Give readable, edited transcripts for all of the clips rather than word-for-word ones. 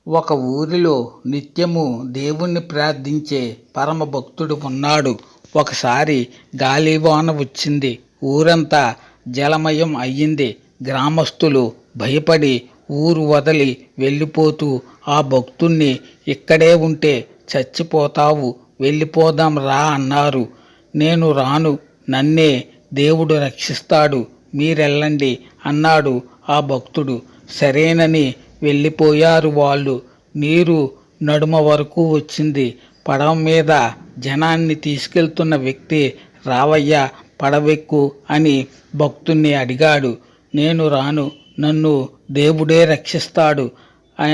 ఒక ఊరిలో నిత్యము దేవుణ్ణి ప్రార్థించే పరమ భక్తుడు ఉన్నాడు. ఒకసారి గాలివాన వచ్చింది. ఊరంతా జలమయం అయ్యింది. గ్రామస్తులు భయపడి ఊరు వదిలి వెళ్ళిపోతూ ఆ భక్తుణ్ణి ఇక్కడే ఉంటే చచ్చిపోతావు, వెళ్ళిపోదాం రా అన్నారు. నేను రాను, నన్నే దేవుడు రక్షిస్తాడు, మీరెళ్ళండి అన్నాడు ఆ భక్తుడు. సరేనని వెళ్ళిపోయారు వాళ్ళు. నీరు నడుమ వరకు వచ్చింది. పడవ మీద జనాన్ని తీసుకెళ్తున్న వ్యక్తి రావయ్యా, పడవెక్కు అని భక్తుణ్ణి అడిగాడు. నేను రాను, నన్ను దేవుడే రక్షిస్తాడు,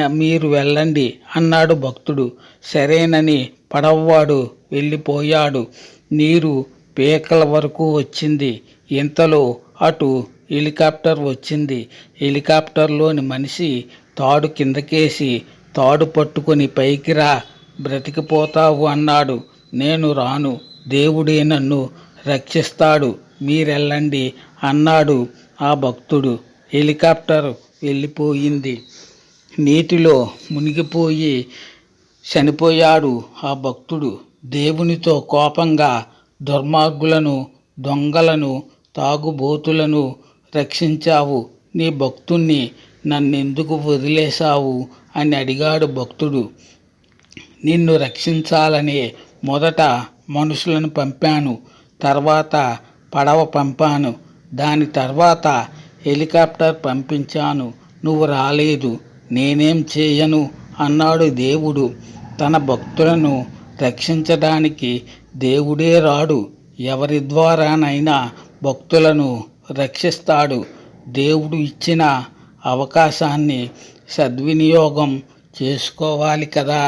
మీరు వెళ్ళండి అన్నాడు భక్తుడు. సరేనని పడవవాడు వెళ్ళిపోయాడు. నీరు పీకల వరకు వచ్చింది. ఇంతలో అటు హెలికాప్టర్ వచ్చింది. హెలికాప్టర్లోని మనిషి తాడు కిందకేసి, తాడు పట్టుకొని పైకి రా, బ్రతికిపోతావు అన్నాడు. నేను రాను, దేవుడే నన్ను రక్షిస్తాడు, మీరెళ్ళండి అన్నాడు ఆ భక్తుడు. హెలికాప్టర్ వెళ్ళిపోయింది. నీటిలో మునిగిపోయి చనిపోయాడు ఆ భక్తుడు. దేవునితో కోపంగా దుర్మార్గులను, దొంగలను, తాగుబోతులను రక్షించావు. నీ భక్తుణ్ణి నన్నెందుకు వదిలేశావు అని అడిగాడు భక్తుడు. నిన్ను రక్షించాలనే మొదట మనుషులను పంపాను, తర్వాత పడవ పంపాను, దాని తర్వాత హెలికాప్టర్ పంపించాను, నువ్వు రాలేదు, నేనేం చేయను అన్నాడు దేవుడు. తన భక్తులను రక్షించడానికి దేవుడే రాడు, ఎవరి ద్వారానైనా భక్తులను రక్షిస్తాడు. దేవుడు ఇచ్చిన అవకాశాన్ని సద్వినియోగం చేసుకోవాలి కదా.